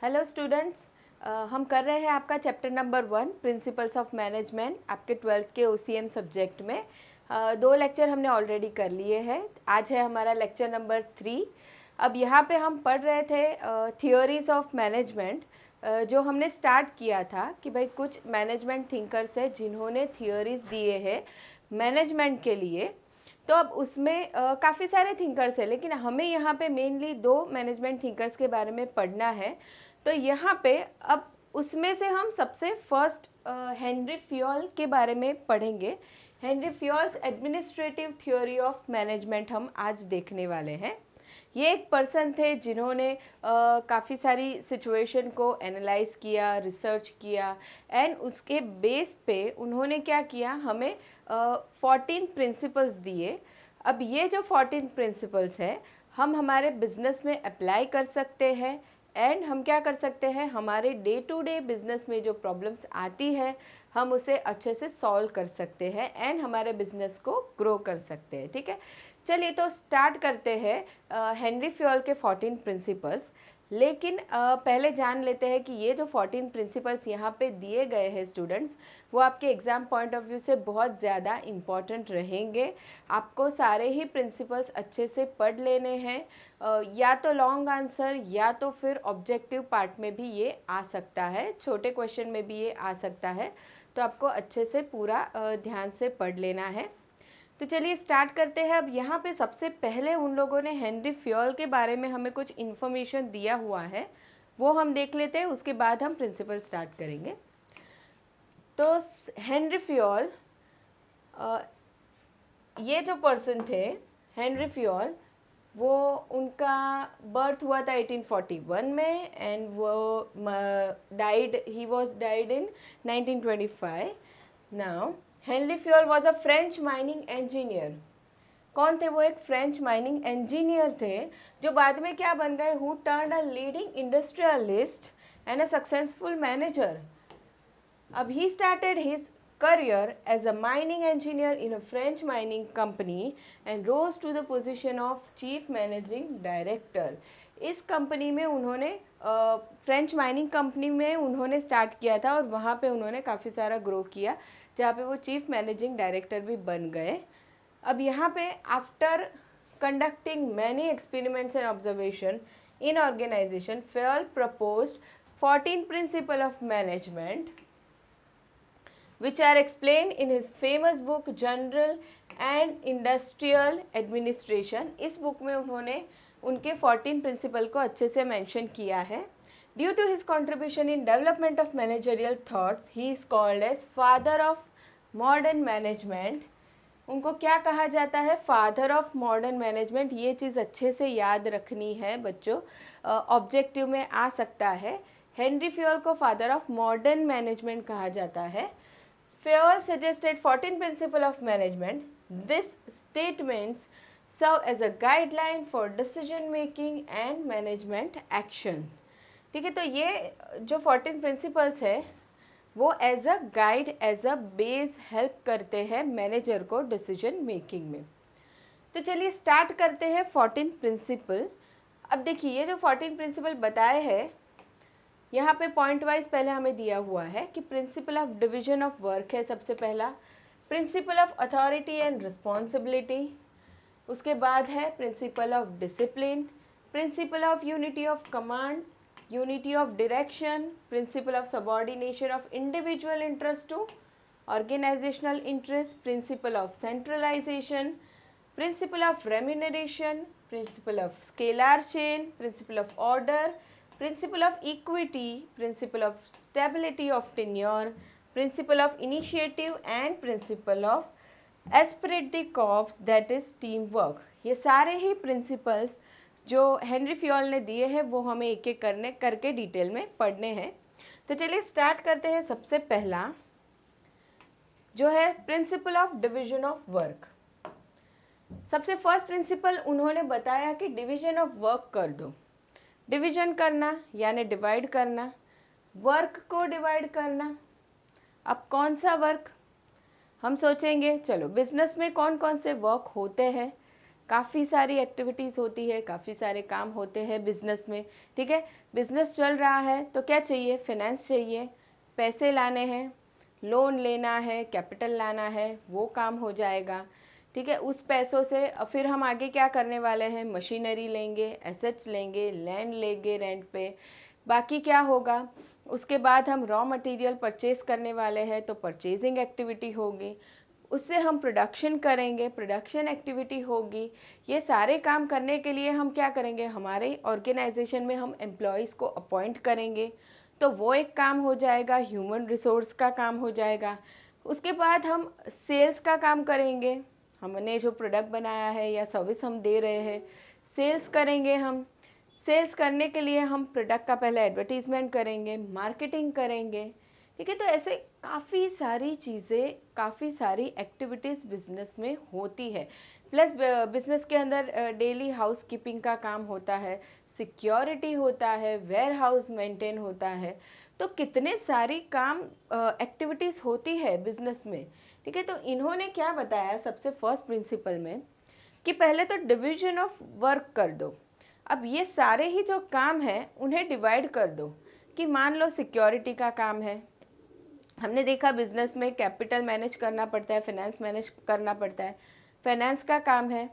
Hello students, हम कर रहे हैं आपका chapter number 1 principles of management आपके 12th के OCM सब्जेक्ट में। 2 लेक्चर हमने ऑलरेडी कर लिए हैं। आज है हमारा लेक्चर नंबर 3। अब यहाँ पे हम पढ़ रहे थे थियोरीज ऑफ मैनेजमेंट, जो हमने स्टार्ट किया था कि भाई कुछ मैनेजमेंट थिंकर्स है जिन्होंने थियोरीज दिए हैं मैनेजमेंट के लिए। तो अब उसमें काफ़ी सारे थिंकर्स हैं, लेकिन हमें यहाँ पे मेनली 2 मैनेजमेंट थिंकर्स के बारे में पढ़ना है। तो यहाँ पे अब उसमें से हम सबसे फर्स्ट हेनरी फ्योल के बारे में पढ़ेंगे। Henry Fayol's administrative theory of management हम आज देखने वाले हैं। ये एक पर्सन थे जिन्होंने काफ़ी सारी सिचुएशन को एनालाइज किया, रिसर्च किया, एंड उसके बेस पे उन्होंने क्या किया, हमें 14 प्रिंसिपल्स दिए। अब ये जो 14 प्रिंसिपल्स है हम हमारे बिजनेस में अप्लाई कर सकते हैं, एंड हम क्या कर सकते हैं, हमारे डे टू डे बिजनेस में जो प्रॉब्लम्स आती है हम उसे अच्छे से सॉल्व कर सकते हैं एंड हमारे बिजनेस को ग्रो कर सकते हैं। ठीक है, चलिए तो स्टार्ट करते हैं हेनरी फ्योल के 14 प्रिंसिपल्स। लेकिन पहले जान लेते हैं कि ये जो 14 प्रिंसिपल्स यहाँ पे दिए गए हैं स्टूडेंट्स, वो आपके एग्ज़ाम पॉइंट ऑफ व्यू से बहुत ज़्यादा इम्पॉर्टेंट रहेंगे। आपको सारे ही प्रिंसिपल्स अच्छे से पढ़ लेने हैं, या तो लॉन्ग आंसर या तो फिर ऑब्जेक्टिव पार्ट में भी ये आ सकता है, छोटे क्वेश्चन में भी ये आ सकता है। तो आपको अच्छे से पूरा ध्यान से पढ़ लेना है। तो चलिए स्टार्ट करते हैं। अब यहाँ पे सबसे पहले उन लोगों ने हेनरी फ्योल के बारे में हमें कुछ इन्फॉर्मेशन दिया हुआ है, वो हम देख लेते हैं, उसके बाद हम प्रिंसिपल स्टार्ट करेंगे। तो हेनरी फ्योल, ये जो पर्सन थे हेनरी फ्योल, वो उनका बर्थ हुआ था 1841 में एंड वो he was died in 1925। Now Henry Fayol was a French mining engineer. कौन थे वो? एक फ्रेंच माइनिंग इंजीनियर थे जो बाद में क्या बन गए, who turned a leading industrialist and a successful manager. अब he started his career as a mining engineer in a French mining company and rose to the position of chief managing director. इस company में उन्होंने French mining company में उन्होंने start किया था और वहाँ पे उन्होंने काफ़ी सारा ग्रो किया, जहाँ पे वो चीफ मैनेजिंग डायरेक्टर भी बन गए। अब यहाँ पे after conducting many experiments and observation in organization, Fayol proposed 14 principles of management which are explained in his famous book General and Industrial Administration। इस बुक में उन्होंने उनके 14 प्रिंसिपल को अच्छे से मेंशन किया है। Due to his contribution in development of managerial thoughts he is called as father of modern management. उनको क्या कहा जाता है? Father of modern management. ये चीज़ अच्छे से याद रखनी है बच्चों, ऑब्जेक्टिव में आ सकता है। हेनरी फ्योल को फादर ऑफ मॉडर्न मैनेजमेंट कहा जाता है। Fayol suggested 14 principles of management. These statements serve as a guideline for decision making and management action. ठीक है, तो ये जो 14 principles है वो as a guide, as a base help करते हैं मैनेजर को डिसीजन मेकिंग में। तो चलिए स्टार्ट करते हैं 14 प्रिंसिपल। अब देखिए ये जो 14 प्रिंसिपल बताए हैं यहाँ पे पॉइंट वाइज पहले हमें दिया हुआ है कि principle of division of work है सबसे पहला, principle of authority and responsibility, उसके बाद है principle of discipline, principle of unity of command, unity of direction, principle of subordination of individual interest to organisational interest, principle of centralisation, principle of remuneration, principle of scalar chain, principle of order, principle of equity, principle of stability of tenure, principle of initiative and principle of esprit de corps, that is teamwork। ये सारे ही principles जो Henry Fayol ने दिए हैं वो हमें एक एक करके डिटेल में पढ़ने हैं। तो चलिए स्टार्ट करते हैं। सबसे पहला जो है principle of division of work. सबसे फर्स्ट प्रिंसिपल उन्होंने बताया कि डिवीजन ऑफ वर्क कर दो। डिवीजन करना यानी डिवाइड करना, वर्क को डिवाइड करना। अब कौन सा वर्क? हम सोचेंगे चलो बिजनेस में कौन कौन से वर्क होते हैं, काफ़ी सारी एक्टिविटीज़ होती है, काफ़ी सारे काम होते हैं बिज़नेस में, ठीक है। बिज़नेस चल रहा है तो क्या चाहिए, फाइनेंस चाहिए, पैसे लाने हैं, लोन लेना है, कैपिटल लाना है, वो काम हो जाएगा, ठीक है। उस पैसों से फिर हम आगे क्या करने वाले हैं, मशीनरी लेंगे, एसेट्स लेंगे, लैंड लेंगे रेंट पे, बाकी क्या होगा, उसके बाद हम रॉ मटेरियल परचेज करने वाले हैं तो परचेजिंग एक्टिविटी होगी, उससे हम प्रोडक्शन करेंगे, प्रोडक्शन एक्टिविटी होगी। ये सारे काम करने के लिए हम क्या करेंगे, हमारे ऑर्गेनाइजेशन में हम एम्प्लॉयज़ को अपॉइंट करेंगे, तो वो एक काम हो जाएगा, ह्यूमन रिसोर्स का काम हो जाएगा। उसके बाद हम सेल्स का काम करेंगे, हमने जो प्रोडक्ट बनाया है या सर्विस हम दे रहे हैं, सेल्स करेंगे हम। सेल्स करने के लिए हम प्रोडक्ट का पहले एडवर्टीज़मेंट करेंगे, मार्केटिंग करेंगे, ठीक है। तो ऐसे काफ़ी सारी चीज़ें, काफ़ी सारी एक्टिविटीज़ बिजनेस में होती है। प्लस बिजनेस के अंदर डेली हाउस कीपिंग का काम होता है, सिक्योरिटी होता है, वेयर हाउस मेंटेन होता है, तो कितने सारी काम एक्टिविटीज़ होती है बिजनेस में, ठीक है। तो इन्होंने क्या बताया सबसे फर्स्ट प्रिंसिपल में कि पहले तो डिवीजन ऑफ वर्क कर दो। अब ये सारे ही जो काम हैं उन्हें डिवाइड कर दो कि मान लो सिक्योरिटी का काम है, हमने देखा बिजनेस में कैपिटल मैनेज करना पड़ता है, फाइनेंस मैनेज करना पड़ता है, फाइनेंस का काम है।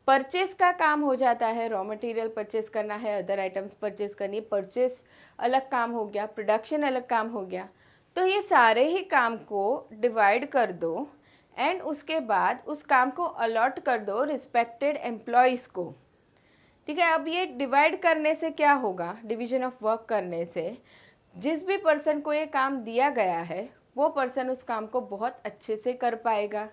परचेस का काम हो जाता है, रॉ मटेरियल परचेस करना है, अदर आइटम्स परचेस करनी है, परचेस अलग काम हो गया, प्रोडक्शन अलग काम हो गया। तो ये सारे ही काम को डिवाइड कर दो एंड उसके बाद उस काम को अलॉट कर दो रिस्पेक्टेड एम्प्लॉयज़ को, ठीक है। अब ये डिवाइड करने से क्या होगा, डिवीजन ऑफ वर्क करने से जिस भी पर्सन को ये काम दिया गया है वो पर्सन उस काम को बहुत अच्छे से कर पाएगा,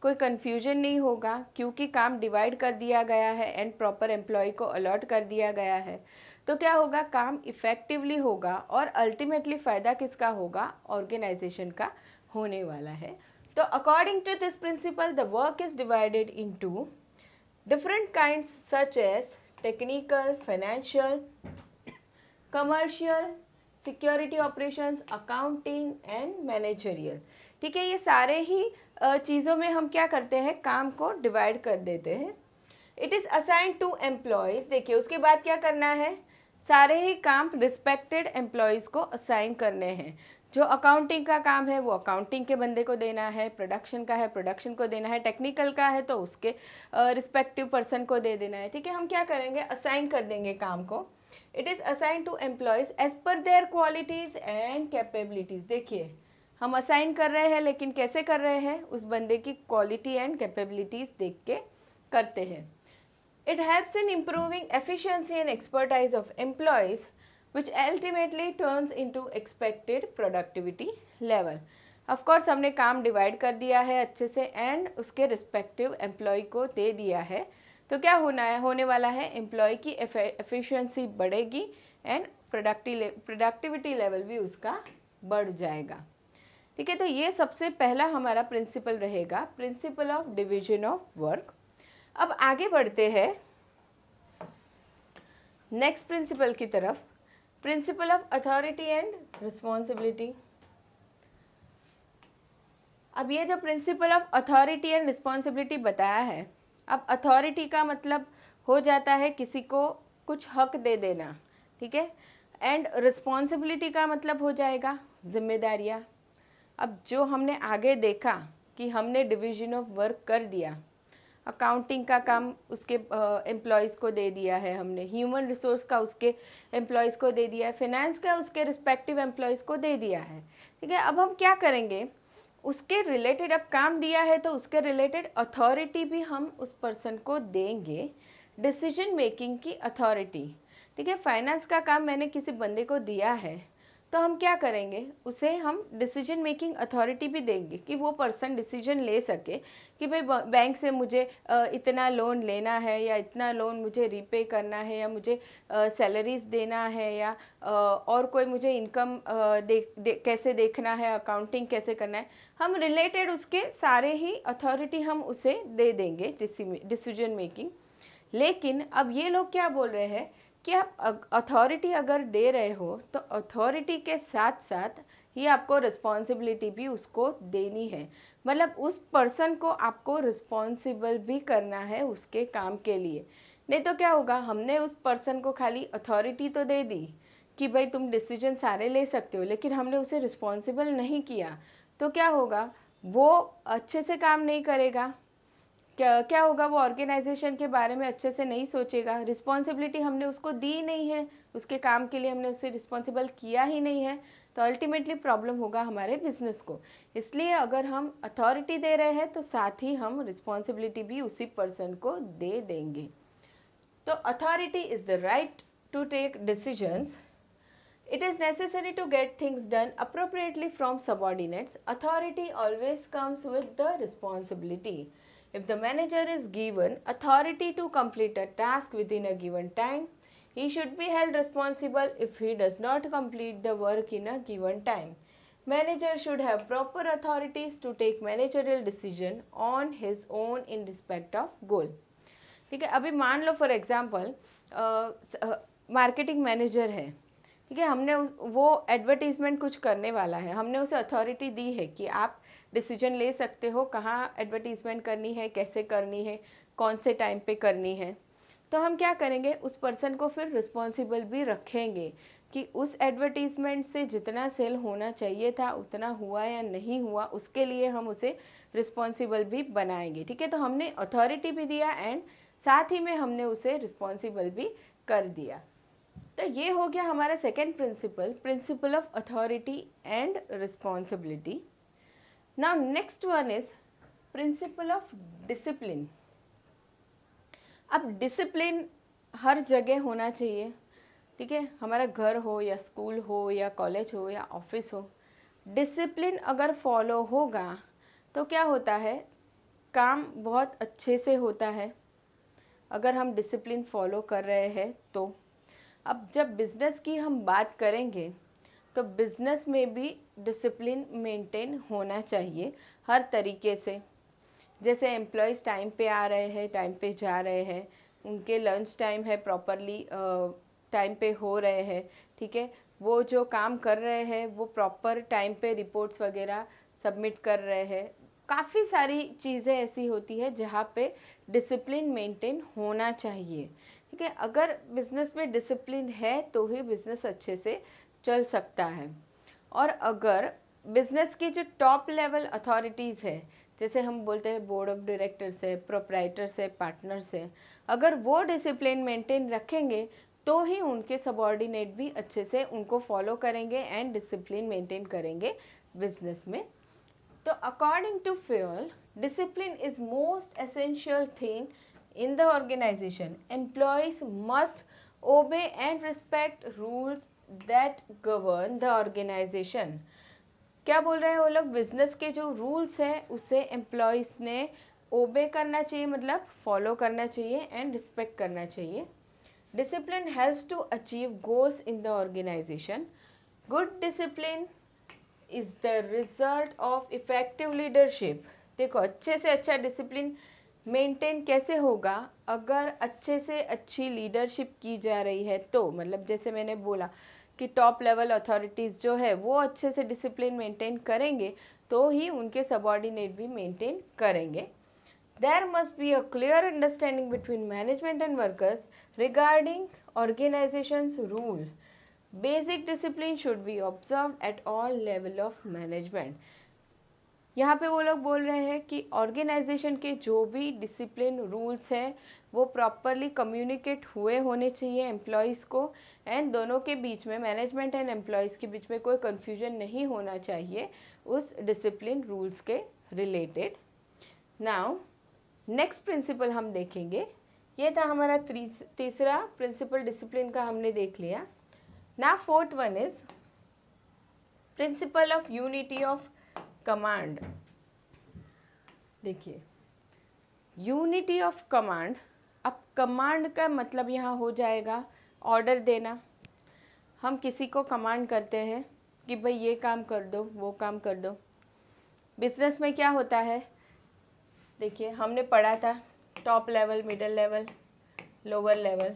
कोई कन्फ्यूजन नहीं होगा, क्योंकि काम डिवाइड कर दिया गया है एंड प्रॉपर एम्प्लॉय को अलॉट कर दिया गया है। तो क्या होगा, काम इफ़ेक्टिवली होगा और अल्टीमेटली फ़ायदा किसका होगा, ऑर्गेनाइजेशन का होने वाला है। तो according to this principle the work is divided into different kinds such as technical, financial, commercial, security operations, accounting and managerial, ठीक है। ये सारे ही चीज़ों में हम क्या करते हैं, काम को डिवाइड कर देते हैं। It is assign to employees, देखिए उसके बाद क्या करना है, सारे ही काम रिस्पेक्टेड एम्प्लॉयज़ को असाइन करने हैं। जो अकाउंटिंग का काम है वो अकाउंटिंग के बंदे को देना है, प्रोडक्शन का है प्रोडक्शन को देना है, टेक्निकल का है तो उसके रिस्पेक्टिव पर्सन को दे देना है, ठीक है। हम क्या करेंगे, असाइन कर देंगे काम को। It is assign to employees as per their qualities and capabilities. देखिए हम असाइन कर रहे हैं लेकिन कैसे कर रहे हैं, उस बंदे की क्वालिटी एंड कैपेबिलिटीज़ देख के करते हैं। It helps in improving efficiency and expertise of employees which ultimately turns into expected productivity level। Of course हमने काम डिवाइड कर दिया है अच्छे से एंड उसके रिस्पेक्टिव एम्प्लॉय को दे दिया है, तो क्या होने वाला है, एम्प्लॉय की एफिशिएंसी बढ़ेगी एंड प्रोडक्टिविटी लेवल भी उसका बढ़ जाएगा, ठीक है। तो ये सबसे पहला हमारा प्रिंसिपल रहेगा, principal of division of work. अब आगे बढ़ते हैं नेक्स्ट प्रिंसिपल की तरफ, principal of authority and responsibility. अब ये जो principal of authority and responsibility बताया है, अब अथॉरिटी का मतलब हो जाता है किसी को कुछ हक दे देना, ठीक है, एंड रिस्पॉन्सिबिलिटी का मतलब हो जाएगा जिम्मेदारियाँ। अब जो हमने आगे देखा कि हमने डिवीजन ऑफ वर्क कर दिया, अकाउंटिंग का काम उसके एम्प्लॉयज़ को दे दिया है हमने, ह्यूमन रिसोर्स का उसके एम्प्लॉयज़ को दे दिया है, फाइनेंस का उसके रिस्पेक्टिव एम्प्लॉयज़ को दे दिया है, ठीक है। अब हम क्या करेंगे, उसके रिलेटेड अब काम दिया है तो उसके रिलेटेड अथॉरिटी भी हम उस पर्सन को देंगे, डिसीजन मेकिंग की अथॉरिटी, ठीक है। फाइनेंस का काम मैंने किसी बंदे को दिया है तो हम क्या करेंगे, उसे हम डिसीजन मेकिंग अथॉरिटी भी देंगे कि वो पर्सन डिसीजन ले सके कि भाई बैंक से मुझे इतना लोन लेना है या इतना लोन मुझे रीपे करना है या मुझे सैलरीज देना है या और कोई मुझे इनकम कैसे देखना है, अकाउंटिंग कैसे करना है, हम रिलेटेड उसके सारे ही अथॉरिटी हम उसे दे देंगे डिसीजन मेकिंग। लेकिन अब ये लोग क्या बोल रहे हैं कि आप अथॉरिटी अगर दे रहे हो तो अथॉरिटी के साथ साथ ही आपको रिस्पॉन्सिबिलिटी भी उसको देनी है, मतलब उस पर्सन को आपको रिस्पॉन्सिबल भी करना है उसके काम के लिए। नहीं तो क्या होगा, हमने उस पर्सन को खाली अथॉरिटी तो दे दी कि भाई तुम डिसीजन सारे ले सकते हो, लेकिन हमने उसे रिस्पॉन्सिबल नहीं किया, तो क्या होगा, वो अच्छे से काम नहीं करेगा। क्या होगा, वो ऑर्गेनाइजेशन के बारे में अच्छे से नहीं सोचेगा। रिस्पॉन्सिबिलिटी हमने उसको दी नहीं है, उसके काम के लिए हमने उसे रिस्पॉन्सिबल किया ही नहीं है, तो अल्टीमेटली प्रॉब्लम होगा हमारे बिजनेस को। इसलिए अगर हम अथॉरिटी दे रहे हैं तो साथ ही हम रिस्पॉन्सिबिलिटी भी उसी पर्सन को दे देंगे। तो authority is the right to take decisions. It is necessary to get things done appropriately from subordinates. Authority always comes with the responsibility. If the manager is given authority to complete a task within a given time, he should be held responsible if he does not complete the work in a given time. Manager should have proper authorities to take managerial decision on his own in respect of goal. ठीक है, अभी मान लो for example marketing manager है, ठीक है, हमने वो advertisement कुछ करने वाला है, हमने उसे अथॉरिटी दी है कि आप डिसीजन ले सकते हो कहाँ एडवर्टीज़मेंट करनी है, कैसे करनी है, कौन से टाइम पे करनी है। तो हम क्या करेंगे, उस पर्सन को फिर रिस्पॉन्सिबल भी रखेंगे कि उस एडवर्टीज़मेंट से जितना सेल होना चाहिए था उतना हुआ या नहीं हुआ, उसके लिए हम उसे रिस्पॉन्सिबल भी बनाएंगे। ठीक है, तो हमने अथॉरिटी भी दिया एंड साथ ही में हमने उसे रिस्पॉन्सिबल भी कर दिया। तो ये हो गया हमारा second principle, principle of authority and responsibility. Now next one is principle of discipline. अब डिसिप्लिन हर जगह होना चाहिए, ठीक है, हमारा घर हो या स्कूल हो या कॉलेज हो या ऑफिस हो, डिसिप्लिन अगर फॉलो होगा तो क्या होता है, काम बहुत अच्छे से होता है अगर हम डिसिप्लिन फॉलो कर रहे हैं तो। अब जब बिज़नेस की हम बात करेंगे तो बिज़नेस में भी डिसिप्लिन मेंटेन होना चाहिए हर तरीके से। जैसे एम्प्लॉयज़ टाइम पे आ रहे हैं, टाइम पे जा रहे हैं, उनके लंच टाइम है प्रॉपरली टाइम पे हो रहे हैं, ठीक है, वो जो काम कर रहे हैं वो प्रॉपर टाइम पे रिपोर्ट्स वगैरह सबमिट कर रहे हैं। काफ़ी सारी चीज़ें ऐसी होती है जहाँ पे डिसिप्लिन मेंटेन होना चाहिए। ठीक है, अगर बिज़नेस में डिसिप्लिन है तो ही बिज़नेस अच्छे से चल सकता है। और अगर बिज़नेस की जो टॉप लेवल अथॉरिटीज़ है, जैसे हम बोलते हैं बोर्ड ऑफ डायरेक्टर्स है, प्रोप्राइटर्स है, पार्टनर्स है, अगर वो डिसिप्लिन मेंटेन रखेंगे तो ही उनके सबॉर्डिनेट भी अच्छे से उनको फॉलो करेंगे एंड डिसिप्लिन मेंटेन करेंगे बिजनेस में। तो according to Fayol, discipline is most essential thing in the organization. Employees must obey and respect rules that govern the organization. क्या बोल रहे हैं वो लोग, बिजनेस के जो रूल्स हैं उसे एम्प्लॉयज़ ने ओबे करना चाहिए, मतलब फॉलो करना चाहिए एंड रिस्पेक्ट करना चाहिए। Discipline helps to achieve goals in the organisation. Good discipline is the result of effective leadership. देखो, अच्छे से अच्छा डिसिप्लिन मेंटेन कैसे होगा, अगर अच्छे से अच्छी लीडरशिप की जा रही है तो, मतलब जैसे मैंने बोला कि टॉप लेवल अथॉरिटीज़ जो है वो अच्छे से डिसिप्लिन मेंटेन करेंगे तो ही उनके सबॉर्डिनेट भी मेंटेन करेंगे। There must be a clear understanding between management and workers regarding organisations rule. Basic discipline should be observe at all level of management. यहाँ पे वो लोग बोल रहे हैं कि ऑर्गेनाइजेशन के जो भी डिसिप्लिन रूल्स हैं वो प्रॉपरली कम्युनिकेट हुए होने चाहिए एम्प्लॉयज़ को, एंड दोनों के बीच में, मैनेजमेंट एंड एम्प्लॉयज़ के बीच में कोई कन्फ्यूजन नहीं होना चाहिए उस डिसिप्लिन रूल्स के रिलेटेड। नाउ नेक्स्ट प्रिंसिपल हम देखेंगे, ये था हमारा तीसरा प्रिंसिपल डिसिप्लिन का, हमने देख लिया। Now fourth one is principle of unity of command. देखिए, यूनिटी ऑफ कमांड, अब कमांड का मतलब यहाँ हो जाएगा ऑर्डर देना। हम किसी को कमांड करते हैं कि भाई ये काम कर दो, वो काम कर दो। बिजनेस में क्या होता है, देखिए हमने पढ़ा था top level, middle level, lower level,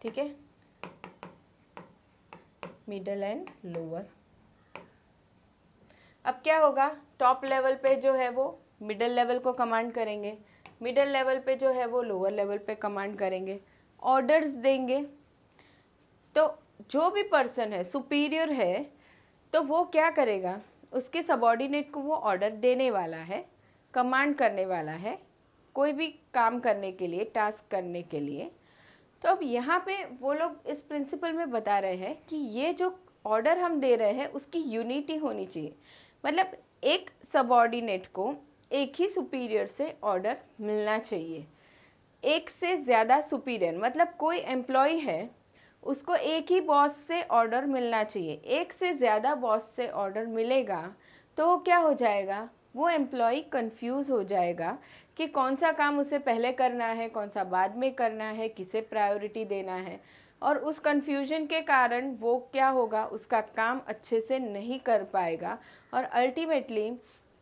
ठीक है, मिडिल एंड लोअर। अब क्या होगा, टॉप लेवल पे जो है वो मिडिल लेवल को कमांड करेंगे, मिडिल लेवल पे जो है वो लोअर लेवल पे कमांड करेंगे, ऑर्डर्स देंगे। तो जो भी पर्सन है सुपीरियर है तो वो क्या करेगा, उसके सबॉर्डिनेट को वो ऑर्डर देने वाला है, कमांड करने वाला है कोई भी काम करने के लिए, टास्क करने के लिए। तो अब यहाँ पे वो लोग इस प्रिंसिपल में बता रहे हैं कि ये जो ऑर्डर हम दे रहे हैं उसकी यूनिटी होनी चाहिए, मतलब एक सबॉर्डिनेट को एक ही सुपीरियर से ऑर्डर मिलना चाहिए। एक से ज़्यादा सुपीरियर मतलब कोई एम्प्लॉय है उसको एक ही बॉस से ऑर्डर मिलना चाहिए, एक से ज़्यादा बॉस से ऑर्डर मिलेगा तो वो क्या हो जाएगा, वो एम्प्लॉय कंफ्यूज हो जाएगा कि कौन सा काम उसे पहले करना है, कौन सा बाद में करना है, किसे प्रायोरिटी देना है। और उस कन्फ्यूजन के कारण वो क्या होगा, उसका काम अच्छे से नहीं कर पाएगा और अल्टीमेटली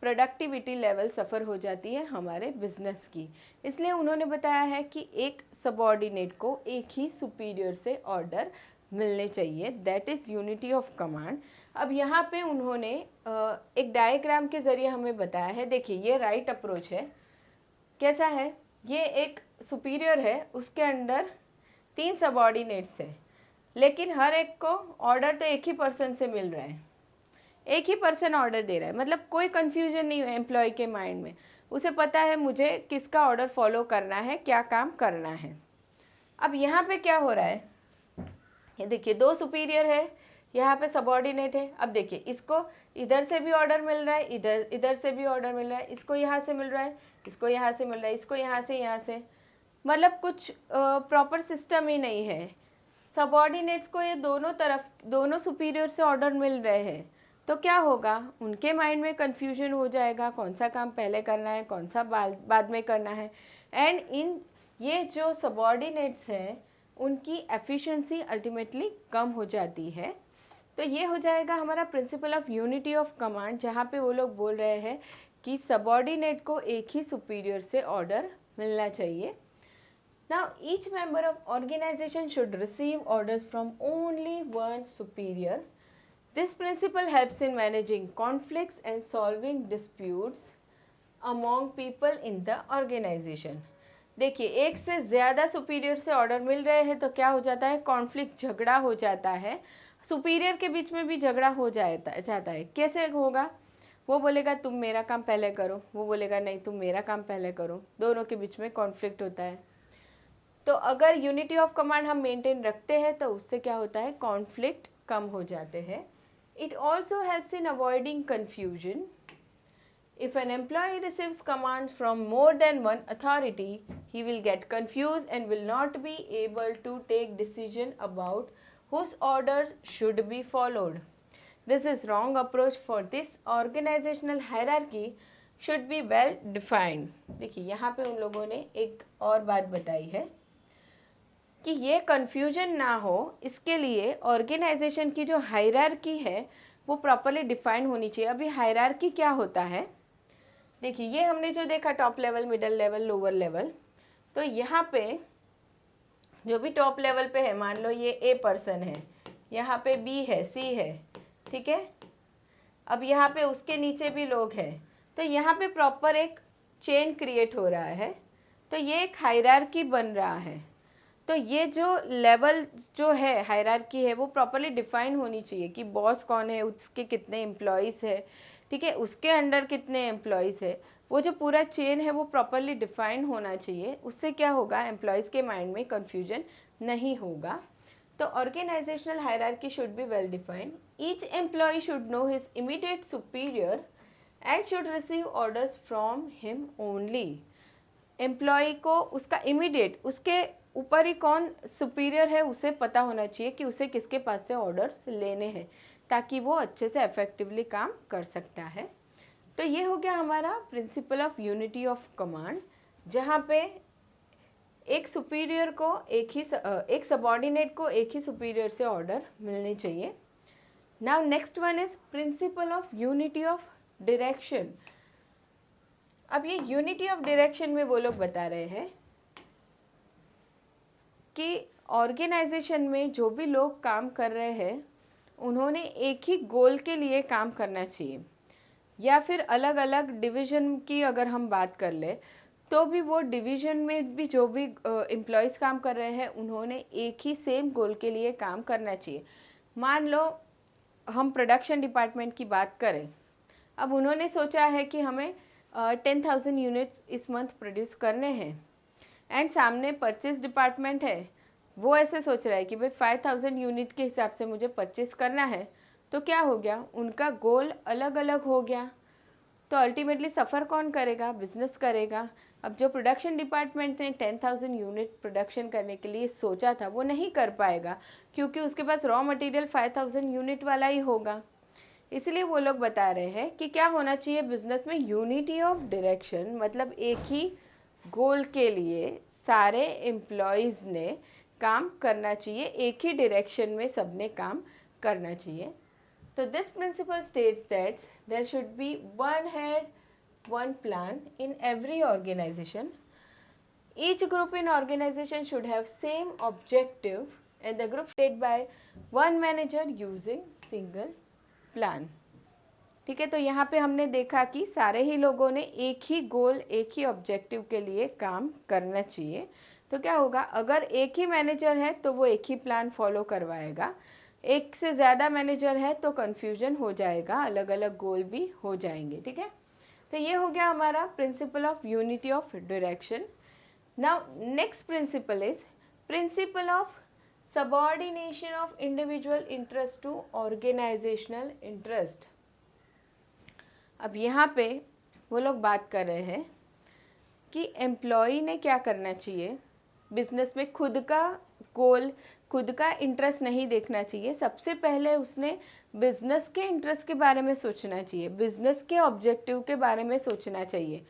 प्रोडक्टिविटी लेवल सफ़र हो जाती है हमारे बिजनेस की। इसलिए उन्होंने बताया है कि एक सबॉर्डिनेट को एक ही सुपीरियर से ऑर्डर मिलने चाहिए, that is unity of command. अब यहाँ पे उन्होंने एक डायग्राम के ज़रिए हमें बताया है, देखिए ये राइट अप्रोच है। कैसा है, ये एक सुपीरियर है, उसके अंडर 3 सबॉर्डिनेट्स है, लेकिन हर एक को ऑर्डर तो एक ही पर्सन से मिल रहा है, एक ही पर्सन ऑर्डर दे रहा है, मतलब कोई कन्फ्यूजन नहीं है एम्प्लॉय के माइंड में, उसे पता है मुझे किसका ऑर्डर फॉलो करना है, क्या काम करना है। अब यहाँ पे क्या हो रहा है, ये देखिए 2 सुपीरियर है, यहाँ पे सबॉर्डिनेट है। अब देखिए इसको इधर से भी ऑर्डर मिल रहा है, इधर से भी ऑर्डर मिल रहा है, इसको यहाँ से मिल रहा है, इसको यहाँ से मिल रहा है, इसको यहाँ से, मतलब कुछ प्रॉपर सिस्टम ही नहीं है। सबॉर्डिनेट्स को ये दोनों तरफ, दोनों सुपीरियर से ऑर्डर मिल रहे हैं, तो क्या होगा, उनके माइंड में कन्फ्यूजन हो जाएगा कौन सा काम पहले करना है, कौन सा बाद में करना है। एंड इन ये जो सबॉर्डिनेट्स हैं उनकी एफिशिएंसी अल्टीमेटली कम हो जाती है। तो ये हो जाएगा हमारा principle of unity of command, जहाँ पे वो लोग बोल रहे हैं कि सबॉर्डिनेट को एक ही सुपीरियर से ऑर्डर मिलना चाहिए। Now each member of organization should receive orders from only one superior. This principle helps in managing conflicts and solving disputes among people in the organization. देखिए एक से ज़्यादा सुपीरियर से ऑर्डर मिल रहे हैं तो क्या हो जाता है, कॉन्फ्लिक्ट, झगड़ा हो जाता है, सुपीरियर के बीच में भी झगड़ा हो जाता है। कैसे होगा, वो बोलेगा तुम मेरा काम पहले करो, वो बोलेगा नहीं तुम मेरा काम पहले करो, दोनों के बीच में कॉन्फ्लिक्ट होता है। तो अगर यूनिटी ऑफ कमांड हम मेंटेन रखते हैं तो उससे क्या होता है, कॉन्फ्लिक्ट कम हो जाते हैं। It also helps in avoiding confusion. If an employee receives commands from more than one authority, he will get confused and will not be able to take decision about whose orders should be followed. This is wrong approach, for this organizational hierarchy should be well defined. देखिए यहाँ पे उन लोगों ने एक और बात बताई है कि ये कन्फ्यूजन ना हो, इसके लिए ऑर्गेनाइजेशन की जो हायरार्की है वो प्रॉपरली डिफाइन होनी चाहिए। अभी हायरार्की क्या होता है, देखिए ये हमने जो देखा top level, middle level, lower level, तो यहाँ पे जो भी टॉप लेवल पे है, मान लो ये ए पर्सन है, यहाँ पे बी है, सी है, ठीक है। अब यहाँ पे उसके नीचे भी लोग हैं, तो यहाँ पे प्रॉपर एक चेन क्रिएट हो रहा है, तो ये एक हायरार्की बन रहा है। तो ये जो लेवल जो है हायरार्की है वो प्रॉपरली डिफाइन होनी चाहिए कि बॉस कौन है, उसके कितने एम्प्लॉयज़ है, ठीक है, उसके अंडर कितने एम्प्लॉयज़ है, वो जो पूरा चेन है वो प्रॉपरली डिफाइन होना चाहिए। उससे क्या होगा, एम्प्लॉयज़ के माइंड में कन्फ्यूजन नहीं होगा। तो organisational hierarchy should be well defined. Each employee should know his immediate superior and should receive orders from him only. Employee को उसका इमीडिएट, उसके ऊपर ही कौन सुपीरियर है उसे पता होना चाहिए कि उसे किसके पास से ऑर्डर्स लेने हैं, ताकि वो अच्छे से इफेक्टिवली काम कर सकता है। तो ये हो गया हमारा principle of unity of command, जहाँ पे एक सुपीरियर को एक सबॉर्डिनेट को एक ही सुपीरियर से ऑर्डर मिलने चाहिए। Now next one is principle of unity of direction. अब ये यूनिटी ऑफ डायरेक्शन में वो लोग बता रहे हैं कि ऑर्गेनाइजेशन में जो भी लोग काम कर रहे हैं उन्होंने एक ही गोल के लिए काम करना चाहिए। या फिर अलग अलग डिवीज़न की अगर हम बात कर ले तो भी वो डिवीज़न में भी जो भी एम्प्लॉयज़ काम कर रहे हैं उन्होंने एक ही सेम गोल के लिए काम करना चाहिए। मान लो हम प्रोडक्शन डिपार्टमेंट की बात करें, अब उन्होंने सोचा है कि हमें 10,000 यूनिट्स इस मंथ प्रोड्यूस करने हैं, एंड सामने परचेज डिपार्टमेंट है, वो ऐसे सोच रहा है कि भाई 5,000 यूनिट के हिसाब से मुझे परचेस करना है। तो क्या हो गया, उनका गोल अलग अलग हो गया। तो अल्टीमेटली सफ़र कौन करेगा, बिजनेस करेगा। अब जो प्रोडक्शन डिपार्टमेंट ने 10,000 यूनिट प्रोडक्शन करने के लिए सोचा था वो नहीं कर पाएगा, क्योंकि उसके पास रॉ मटेरियल 5,000 यूनिट वाला ही होगा। इसलिए वो लोग बता रहे हैं कि क्या होना चाहिए बिजनेस में, यूनिटी ऑफ डायरेक्शन, मतलब एक ही गोल के लिए सारे एम्प्लॉयज़ ने काम करना चाहिए, एक ही डायरेक्शन में सबने काम करना चाहिए। तो this principle states that there should be one head one plan in every organization. Each group in organization should have same objective and the group led by one manager using single plan. ठीक है, तो यहाँ पे हमने देखा कि सारे ही लोगों ने एक ही गोल, एक ही ऑब्जेक्टिव के लिए काम करना चाहिए। तो क्या होगा, अगर एक ही मैनेजर है तो वो एक ही प्लान फॉलो करवाएगा, एक से ज़्यादा मैनेजर है तो कन्फ्यूजन हो जाएगा, अलग अलग गोल भी हो जाएंगे। ठीक है, तो ये हो गया हमारा principle of unity of direction. Now next principle is principle of subordination of individual interest to organisational interest. अब यहाँ पे वो लोग बात कर रहे हैं कि एम्प्लॉय ने क्या करना चाहिए, बिजनेस में खुद का गोल, खुद का इंटरेस्ट नहीं देखना चाहिए। सबसे पहले उसने बिजनेस के इंटरेस्ट के बारे में सोचना चाहिए, बिजनेस के ऑब्जेक्टिव के बारे में सोचना चाहिए।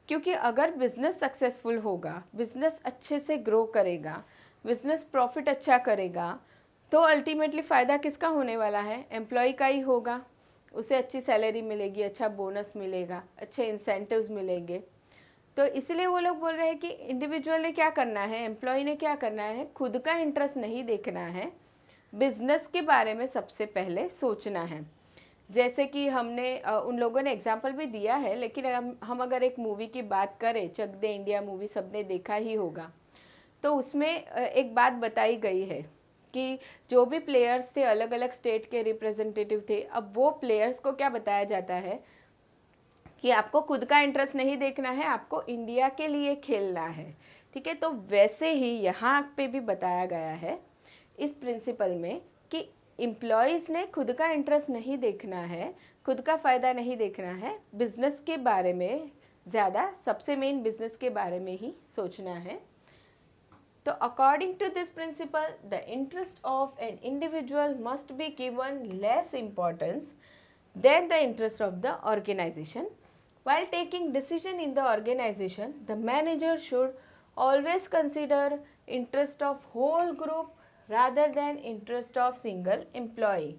क्योंकि अगर बिजनेस सक्सेसफुल होगा, बिजनेस अच्छे से ग्रो करेगा, बिजनेस प्रॉफिट अच्छा करेगा, तो अल्टीमेटली फ़ायदा किसका होने वाला है, एम्प्लॉय का ही होगा। उसे अच्छी सैलरी मिलेगी, अच्छा बोनस मिलेगा, अच्छे इंसेंटिव्स मिलेंगे। तो इसलिए वो लोग बोल रहे हैं कि इंडिविजुअल ने क्या करना है, एम्प्लॉय ने क्या करना है, खुद का इंटरेस्ट नहीं देखना है, बिजनेस के बारे में सबसे पहले सोचना है। जैसे कि हमने उन लोगों ने एग्जाम्पल भी दिया है, लेकिन हम अगर एक मूवी की बात करें, चक दे इंडिया मूवी सबने देखा ही होगा, तो उसमें एक बात बताई गई है कि जो भी प्लेयर्स थे, अलग अलग स्टेट के रिप्रेजेंटेटिव थे, अब वो प्लेयर्स को क्या बताया जाता है कि आपको खुद का इंटरेस्ट नहीं देखना है, आपको इंडिया के लिए खेलना है। ठीक है, तो वैसे ही यहाँ पे भी बताया गया है इस प्रिंसिपल में कि एम्प्लॉयज़ ने खुद का इंटरेस्ट नहीं देखना है, खुद का फ़ायदा नहीं देखना है, बिजनेस के बारे में ज़्यादा, सबसे मेन बिजनेस के बारे में ही सोचना है। तो according to this principle the interest of an individual must be given less importance than the interest of the organisation. While taking decision in the organization, the manager should always consider interest of whole group rather than interest of single employee.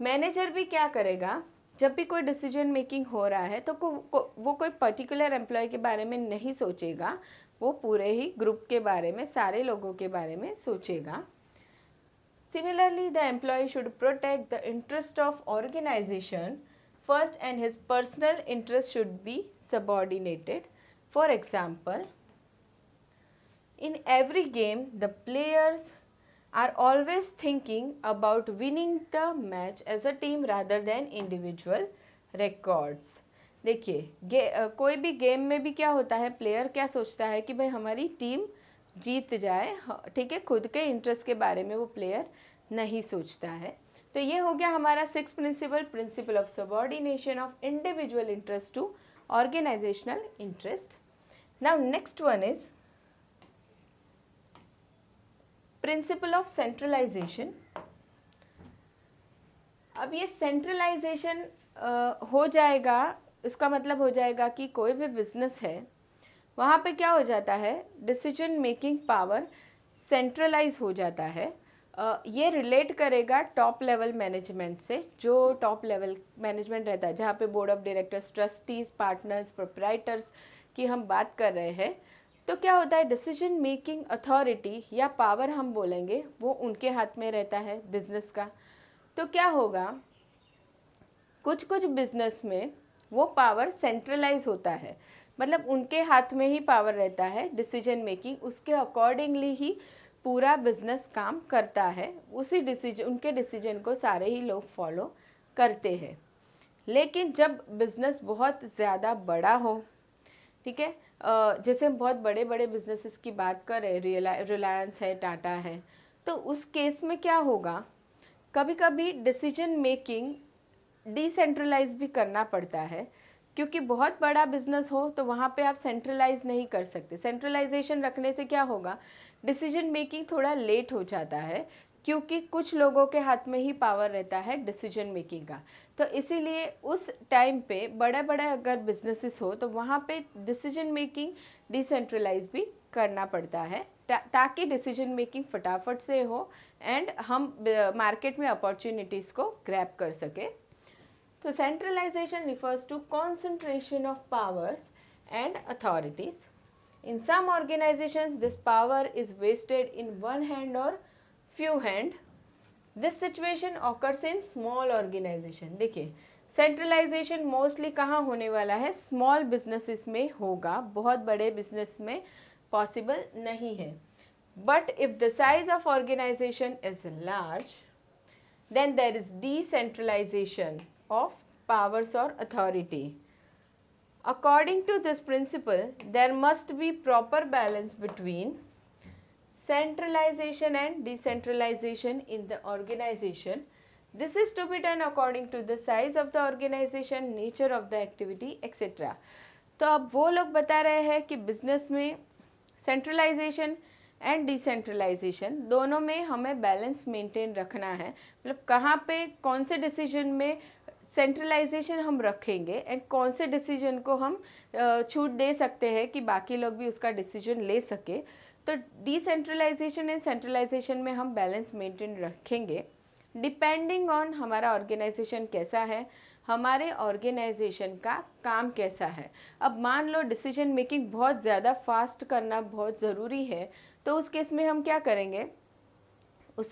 Manager भी क्या करेगा, जब भी कोई decision making हो रहा है तो वो कोई पर्टिकुलर एम्प्लॉय के बारे में नहीं सोचेगा, वो पूरे ही ग्रुप के बारे में, सारे लोगों के बारे में सोचेगा। Similarly, the employee should protect the interest of organization first and his personal interest should be subordinated. For example, in every game the players are always thinking about winning the match as a team rather than individual records. देखिए कोई भी game में भी क्या होता है, player क्या सोचता है कि भाई हमारी टीम जीत जाए। ठीक है, खुद के इंटरेस्ट के बारे में वो प्लेयर नहीं सोचता है। तो ये हो गया हमारा sixth principle, principle of subordination of individual interest to organisational interest. Now next one is principle of centralisation. अब ये सेंट्रलाइजेशन हो जाएगा, इसका मतलब हो जाएगा कि कोई भी बिजनेस है वहाँ पे क्या हो जाता है, डिसीजन मेकिंग पावर सेंट्रलाइज हो जाता है. ये रिलेट करेगा टॉप लेवल मैनेजमेंट से, जो टॉप लेवल मैनेजमेंट रहता है जहाँ पे board of directors, trustees, partners, proprietors की हम बात कर रहे हैं. तो क्या होता है, डिसीजन मेकिंग अथॉरिटी या पावर हम बोलेंगे वो उनके हाथ में रहता है बिजनेस का. तो क्या होगा, कुछ कुछ बिजनेस में वो पावर सेंट्रलाइज होता है, मतलब उनके हाथ में ही पावर रहता है डिसीजन मेकिंग, उसके अकॉर्डिंगली ही पूरा बिजनेस काम करता है, उसी डिसीजन, उनके डिसीजन को सारे ही लोग फॉलो करते हैं। लेकिन जब बिजनेस बहुत ज़्यादा बड़ा हो, ठीक है, जैसे हम बहुत बड़े बड़े बिजनेसेस की बात करें, रिलायंस है, टाटा है, तो उस केस में क्या होगा, कभी कभी डिसीजन मेकिंग डिसेंट्रलाइज भी करना पड़ता है, क्योंकि बहुत बड़ा बिजनेस हो तो वहाँ पे आप सेंट्रलाइज नहीं कर सकते। सेंट्रलाइजेशन रखने से क्या होगा, डिसीजन मेकिंग थोड़ा लेट हो जाता है, क्योंकि कुछ लोगों के हाथ में ही पावर रहता है डिसीजन मेकिंग का। तो इसीलिए उस टाइम पे बड़े बड़े अगर बिजनेसेस हो तो वहाँ पे डिसीजन मेकिंग डिसेंट्रलाइज भी करना पड़ता है, ताकि डिसीजन मेकिंग फटाफट से हो एंड हम मार्केट में अपॉर्चुनिटीज़ को ग्रैब कर सके। तो centralization refers to concentration of powers and authorities. In some organizations, this power is vested in one hand or few hand. This situation occurs in small organization. देखिए, centralisation mostly कहाँ होने वाला है, small businesses में होगा, बहुत बड़े business में पॉसिबल नहीं है। But if the size of organisation is large, then there is decentralization of powers or authority. According to this principle, there must be proper balance between centralization and decentralization in the organization. This is to be done according to the size of the organization, nature of the activity, etc. तो अब वो लोग बता रहे हैं कि business में centralization and decentralization दोनों में हमें बैलेंस मेंटेन रखना है, मतलब कहाँ पे कौन से डिसीजन में सेंट्रलाइजेशन हम रखेंगे एंड कौन से डिसीजन को हम छूट दे सकते हैं कि बाकी लोग भी उसका डिसीजन ले सके। तो डिसेंट्रलाइजेशन एंड सेंट्रलाइजेशन में हम बैलेंस मेंटेन रखेंगे डिपेंडिंग ऑन हमारा ऑर्गेनाइजेशन कैसा है, हमारे ऑर्गेनाइजेशन का काम कैसा है। अब मान लो डिसीजन मेकिंग बहुत ज़्यादा फास्ट करना बहुत ज़रूरी है, तो उस केस में हम क्या करेंगे,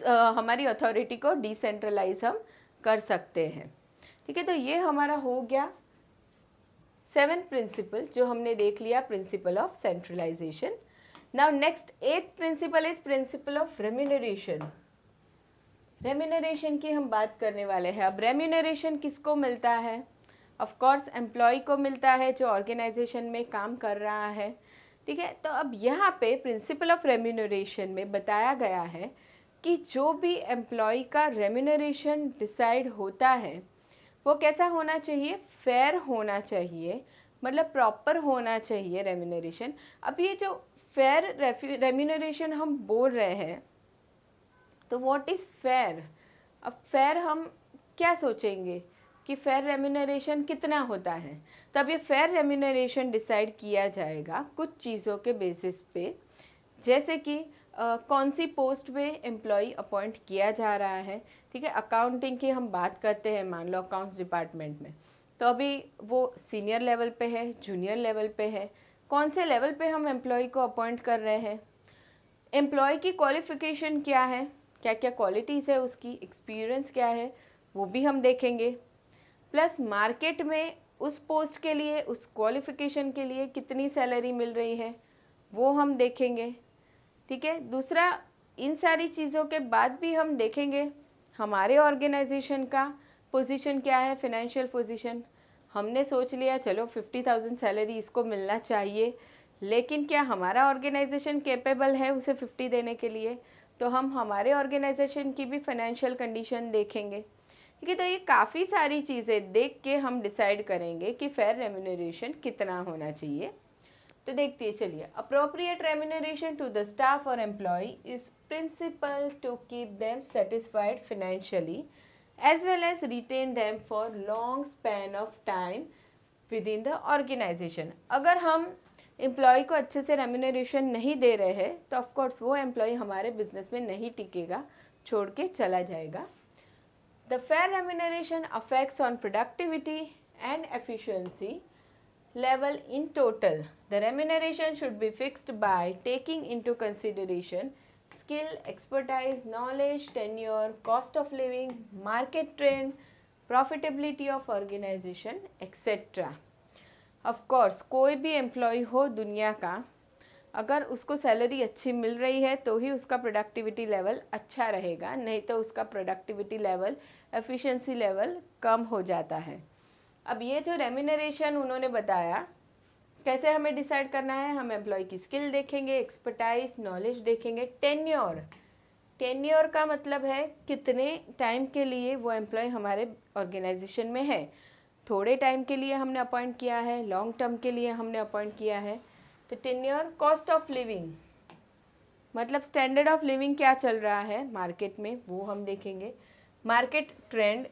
हमारी अथॉरिटी को डिसेंट्रलाइज हम कर सकते हैं। ठीक है, तो ये हमारा हो गया 7th प्रिंसिपल जो हमने देख लिया, principle of centralisation. Now next 8th principle is principle of remuneration. Remuneration की हम बात करने वाले हैं। अब रेम्यूनरेशन किसको मिलता है, ऑफ कोर्स एम्प्लॉय को मिलता है जो ऑर्गेनाइजेशन में काम कर रहा है। ठीक है, तो अब यहाँ पे प्रिंसिपल ऑफ रेम्यूनरेशन में बताया गया है कि जो भी एम्प्लॉय का रेम्यूनरेशन डिसाइड होता है वो कैसा होना चाहिए, फेयर होना चाहिए, मतलब प्रॉपर होना चाहिए रेम्यूनरेशन। अब ये जो फेयर रेम्यूनरेशन हम बोल रहे हैं, तो व्हाट इज़ फेयर। अब फेयर हम क्या सोचेंगे कि फेयर रेम्यूनरेशन कितना होता है, तो अब ये फेयर रेम्यूनरेशन डिसाइड किया जाएगा कुछ चीज़ों के बेसिस पे, जैसे कि कौन सी पोस्ट पे एम्प्लॉय अपॉइंट किया जा रहा है। ठीक है, अकाउंटिंग की हम बात करते हैं, मान लो अकाउंट्स डिपार्टमेंट में, तो अभी वो सीनियर लेवल पे है, जूनियर लेवल पे है, कौन से लेवल पे हम एम्प्लॉय को अपॉइंट कर रहे हैं, एम्प्लॉय की क्वालिफ़िकेशन क्या है, क्या क्या क्वालिटीज़ है उसकी, एक्सपीरियंस क्या है, वो भी हम देखेंगे। प्लस मार्केट में उस पोस्ट के लिए, उस क्वालिफ़िकेशन के लिए कितनी सैलरी मिल रही है वो हम देखेंगे। ठीक है, दूसरा इन सारी चीज़ों के बाद भी हम देखेंगे हमारे ऑर्गेनाइजेशन का पोजीशन क्या है, फाइनेंशियल पोजीशन। हमने सोच लिया चलो 50,000 सैलरी इसको मिलना चाहिए, लेकिन क्या हमारा ऑर्गेनाइजेशन कैपेबल है उसे 50 देने के लिए, तो हम हमारे ऑर्गेनाइजेशन की भी फाइनेंशियल कंडीशन देखेंगे। ठीक है, तो ये काफ़ी सारी चीज़ें देख के हम डिसाइड करेंगे कि फेयर रेम्यूनरेशन कितना होना चाहिए। तो देखते चलिए, appropriate remuneration to the staff और employ is principal to keep them satisfied financially as well as retain them for long span of time within the organisation. अगर हम एम्प्लॉय को अच्छे से रेम्यूनरेशन नहीं दे रहे हैं तो ऑफकोर्स वो एम्प्लॉय हमारे बिजनेस में नहीं टिकेगा, छोड़ के चला जाएगा। The fair remuneration affects on productivity and efficiency level in total. The remuneration should be fixed by taking into consideration skill, expertise, knowledge, tenure, cost of living, market trend, profitability of organisation etcetera. Of course कोई भी employ हो दुनिया का, अगर उसको salary अच्छी मिल रही है तो ही उसका प्रोडक्टिविटी लेवल अच्छा रहेगा, नहीं तो उसका प्रोडक्टिविटी लेवल, एफिशिएंसी लेवल कम हो जाता है। अब ये जो रेम्यूनरेशन उन्होंने बताया, कैसे हमें डिसाइड करना है, हम एम्प्लॉय की स्किल देखेंगे, एक्सपर्टाइज, नॉलेज देखेंगे, टेन्योर का मतलब है कितने टाइम के लिए वो एम्प्लॉय हमारे ऑर्गेनाइजेशन में है। थोड़े टाइम के लिए हमने अपॉइंट किया है, लॉन्ग टर्म के लिए हमने अपॉइंट किया है। तो टेन्योर, कॉस्ट ऑफ लिविंग मतलब स्टैंडर्ड ऑफ लिविंग क्या चल रहा है मार्केट में, वो हम देखेंगे। मार्केट ट्रेंड,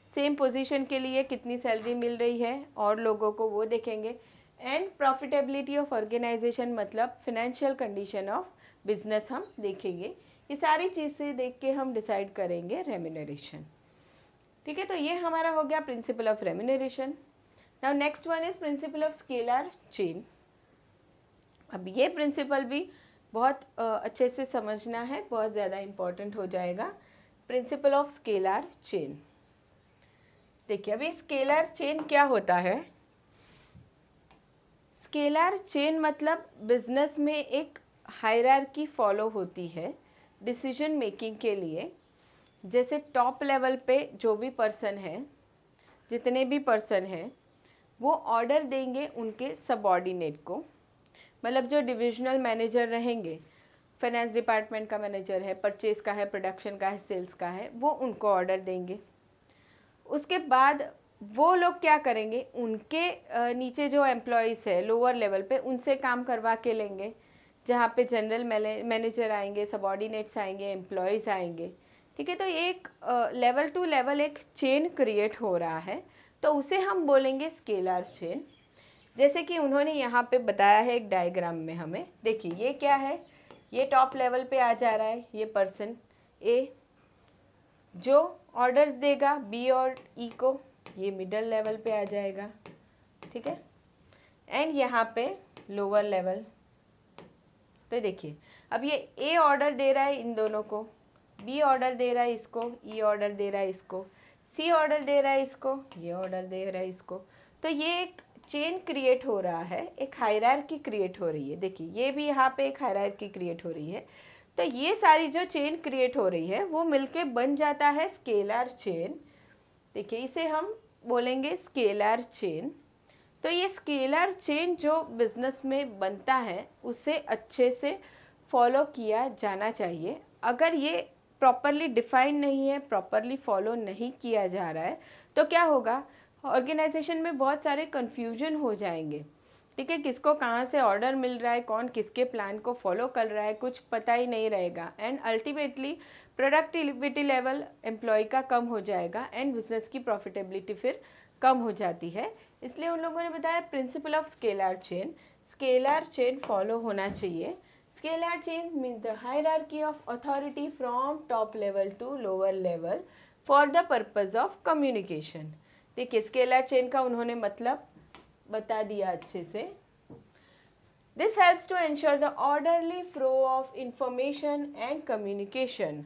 सेम पोजीशन के लिए कितनी सैलरी मिल रही है और लोगों को, वो देखेंगे। एंड प्रॉफिटेबिलिटी ऑफ ऑर्गेनाइजेशन मतलब फिनेंशियल कंडीशन ऑफ बिजनेस हम देखेंगे। ये सारी चीज़ें देख के हम डिसाइड करेंगे रेम्यूनरेशन। ठीक है, तो ये हमारा हो गया principal of remuneration. Now next one is principle of scalar chain. अब ये प्रिंसिपल भी बहुत अच्छे से समझना है, बहुत ज़्यादा इम्पॉर्टेंट हो जाएगा। प्रिंसिपल ऑफ स्केलर चेन, देखिए अभी स्केलर चेन क्या होता है। स्केलर चेन मतलब बिजनेस में एक हायरार्की फॉलो होती है डिसीजन मेकिंग के लिए। जैसे टॉप लेवल पे जो भी पर्सन है, जितने भी पर्सन हैं, वो ऑर्डर देंगे उनके सबऑर्डिनेट को, मतलब जो डिविजनल मैनेजर रहेंगे, फाइनेंस डिपार्टमेंट का मैनेजर है, परचेज का है, प्रोडक्शन का है, सेल्स का है, वो उनको ऑर्डर देंगे। उसके बाद वो लोग क्या करेंगे, उनके नीचे जो एम्प्लॉयज़ है लोअर लेवल पे, उनसे काम करवा के लेंगे, जहाँ पे जनरल मैनेजर आएंगे, सबऑर्डिनेट्स आएंगे, एम्प्लॉयज़ आएंगे। ठीक है, तो एक लेवल टू लेवल एक चेन क्रिएट हो रहा है, तो उसे हम बोलेंगे स्केलर चेन। जैसे कि उन्होंने यहाँ पे बताया है एक डायग्राम में हमें, देखिए ये क्या है, ये टॉप लेवल पे आ जा रहा है, ये पर्सन ए जो ऑर्डर्स देगा बी और ई को, ये मिडल लेवल पे आ जाएगा। ठीक है, एंड यहाँ पे लोअर लेवल। तो देखिए अब ये ए ऑर्डर दे रहा है इन दोनों को, बी ऑर्डर दे रहा है इसको, ई ऑर्डर दे रहा है इसको, सी ऑर्डर दे रहा है इसको, ये ऑर्डर दे रहा है इसको। तो ये एक चेन क्रिएट हो रहा है, एक हायरार्की क्रिएट हो रही है। देखिए ये भी यहाँ पे एक हायरार्की क्रिएट हो रही है। तो ये सारी जो चेन क्रिएट हो रही है वो मिलके बन जाता है स्केलर चेन। देखिए इसे हम बोलेंगे स्केलर चेन। तो ये स्केलर चेन जो बिजनेस में बनता है उसे अच्छे से फॉलो किया जाना चाहिए। अगर ये प्रॉपरली डिफाइन नहीं है, प्रॉपरली फॉलो नहीं किया जा रहा है, तो क्या होगा, ऑर्गेनाइजेशन में बहुत सारे कन्फ्यूजन हो जाएंगे। ठीक है, किसको कहाँ से ऑर्डर मिल रहा है, कौन किसके प्लान को फॉलो कर रहा है, कुछ पता ही नहीं रहेगा। And ultimately productivity level employ का कम हो जाएगा एंड बिजनेस की प्रॉफिटेबिलिटी फिर कम हो जाती है। इसलिए उन लोगों ने बताया principle of scalar chain, scalar chain follow होना चाहिए। Scalar chain means the hierarchy of authority from top level to lower level for the purpose of communication. देखिए स्केलर चेन का उन्होंने मतलब बता दिया अच्छे से। This helps to ensure the orderly flow of information and communication.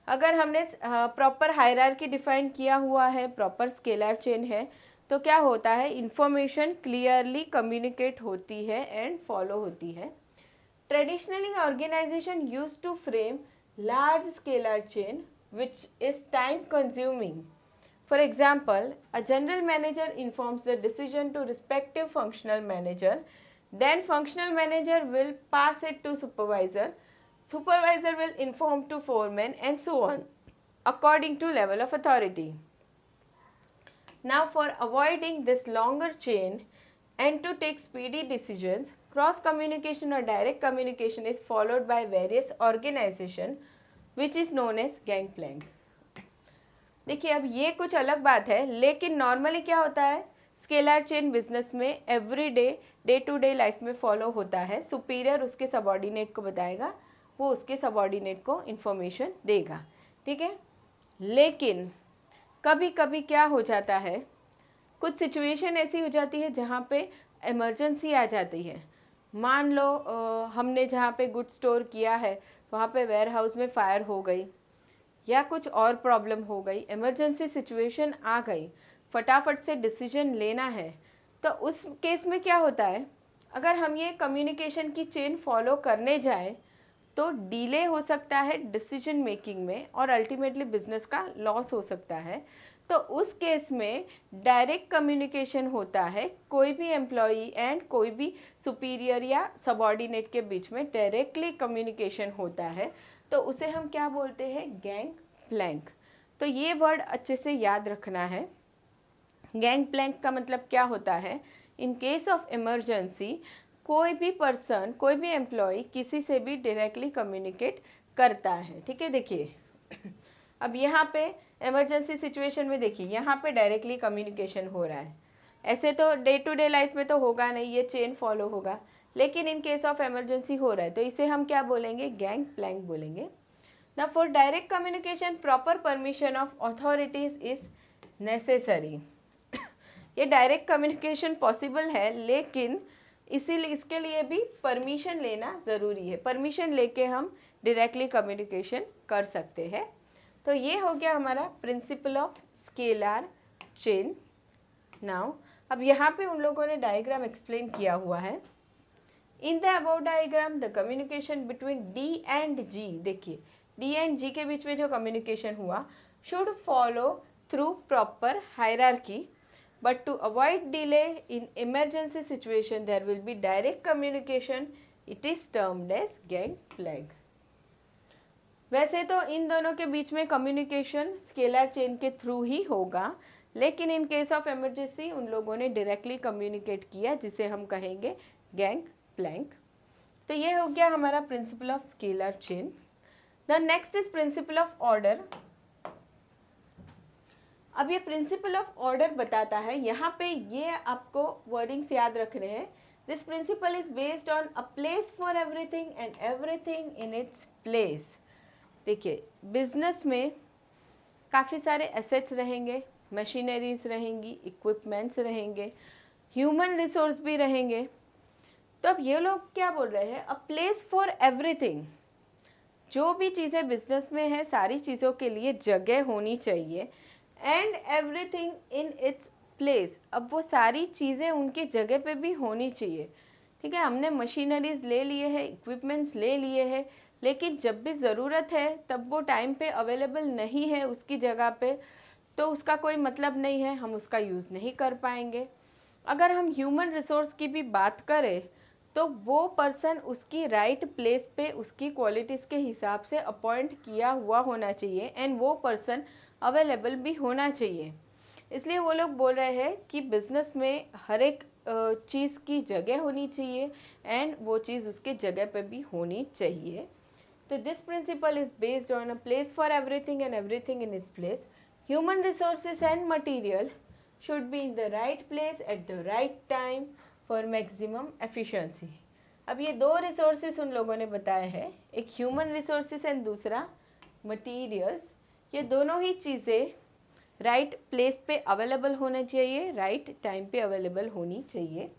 अगर हमने प्रॉपर हायरार्की डिफाइन किया हुआ है, प्रॉपर स्केलर चेन है, तो क्या होता है, इंफॉर्मेशन क्लियरली कम्युनिकेट होती है एंड फॉलो होती है। Traditionally organisation used to frame large scalar chain which is time consuming. For example, a general manager informs the decision to respective functional manager, then functional manager will pass it to supervisor, supervisor will inform to foreman and so on, according to level of authority. Now for avoiding this longer chain and to take speedy decisions, cross communication or direct communication is followed by various organizations which is known as gangplank. देखिए अब ये कुछ अलग बात है, लेकिन normally क्या होता है, स्केलर चेन बिजनेस में every day to day life में फॉलो होता है। सुपीरियर उसके सबऑर्डिनेट को बताएगा, वो उसके सबऑर्डिनेट को इन्फॉर्मेशन देगा। ठीक है, लेकिन कभी कभी क्या हो जाता है, कुछ सिचुएशन ऐसी हो जाती है जहाँ पे इमरजेंसी आ जाती है। मान लो हमने जहाँ पे गुड स्टोर किया है वहाँ पे वेयर हाउस में फायर हो गई, या कुछ और प्रॉब्लम हो गई, इमरजेंसी सिचुएशन आ गई, फटाफट से डिसीजन लेना है, तो उस केस में क्या होता है, अगर हम ये कम्युनिकेशन की चेन फॉलो करने जाए तो डिले हो सकता है डिसीजन मेकिंग में और अल्टीमेटली बिजनेस का लॉस हो सकता है। तो उस केस में डायरेक्ट कम्युनिकेशन होता है, कोई भी एम्प्लॉई एंड कोई भी सुपीरियर या सबॉर्डिनेट के बीच में डायरेक्टली कम्युनिकेशन होता है, तो उसे हम क्या बोलते हैं, गैंग प्लैंक। तो ये वर्ड अच्छे से याद रखना है। गैंग प्लैंक का मतलब क्या होता है, इन केस ऑफ इमरजेंसी कोई भी पर्सन, कोई भी एम्प्लॉय किसी से भी डायरेक्टली कम्युनिकेट करता है। ठीक है, देखिए अब यहाँ पे इमरजेंसी सिचुएशन में देखिए यहाँ पे डायरेक्टली कम्युनिकेशन हो रहा है। ऐसे तो डे टू डे लाइफ में तो होगा नहीं, ये चेन फॉलो होगा, लेकिन इन केस ऑफ इमरजेंसी हो रहा है तो इसे हम क्या बोलेंगे, गैंग प्लैंक बोलेंगे। ना for direct communication proper permission of authorities is necessary. ये डायरेक्ट कम्युनिकेशन पॉसिबल है, लेकिन इसीलिए इसके लिए भी परमिशन लेना ज़रूरी है। परमिशन लेके हम डायरेक्टली कम्युनिकेशन कर सकते हैं। तो ये हो गया हमारा principle of scalar chain. Now अब यहाँ पे उन लोगों ने डायग्राम एक्सप्लेन किया हुआ है। In the above diagram the communication between D and G, देखिए डी एंड जी के बीच में जो कम्युनिकेशन हुआ should follow through proper hierarchy, but to avoid delay in emergency situation there will be direct communication, it is termed as gangplank। वैसे तो इन दोनों के बीच में कम्युनिकेशन स्केलर चेन के थ्रू ही होगा, लेकिन इन केस ऑफ इमरजेंसी उन लोगों ने डायरेक्टली कम्युनिकेट किया, जिसे हम कहेंगे गैंग प्लैंक। तो ये हो गया हमारा principle of scalar chain. The next is principle of order. अब ये प्रिंसिपल ऑफ ऑर्डर बताता है, यहाँ पे ये आपको वर्डिंग्स याद रखने हैं। This principle is based on a place for everything and everything in its place. देखिए बिजनेस में काफ़ी सारे एसेट्स रहेंगे, मशीनरीज रहेंगी, इक्विपमेंट्स रहेंगे, ह्यूमन रिसोर्स भी रहेंगे। तो अब ये लोग क्या बोल रहे हैं, अ प्लेस फॉर एवरीथिंग। जो भी चीज़ें बिजनेस में है सारी चीज़ों के लिए जगह होनी चाहिए, and everything in its place. अब वो सारी चीज़ें उनकी जगह पे भी होनी चाहिए। ठीक है, हमने मशीनरीज ले लिए हैं, इक्विपमेंट्स ले लिए हैं, लेकिन जब भी ज़रूरत है तब वो टाइम पे अवेलेबल नहीं है उसकी जगह पे, तो उसका कोई मतलब नहीं है, हम उसका यूज़ नहीं कर पाएंगे। अगर हम ह्यूमन रिसोर्स की भी बात करें तो वो पर्सन उसकी राइट प्लेस पे उसकी क्वालिटीज़ के हिसाब से अपॉइंट किया हुआ होना चाहिए, एंड वो पर्सन अवेलेबल भी होना चाहिए। इसलिए वो लोग बोल रहे हैं कि बिज़नेस में हर एक चीज़ की जगह होनी चाहिए, एंड वो चीज़ उसके जगह पे भी होनी चाहिए। तो this principal is based on a place for everything and everything in is place. Human resources and material should be in the right place at the right time for maximum efficiency. अब ये दो resources उन लोगों ने बताए हैं, एक human resources and दूसरा मटीरियल्स। ये दोनों ही चीज़ें राइट प्लेस पे अवेलेबल होना चाहिए, राइट टाइम पे अवेलेबल होनी चाहिए।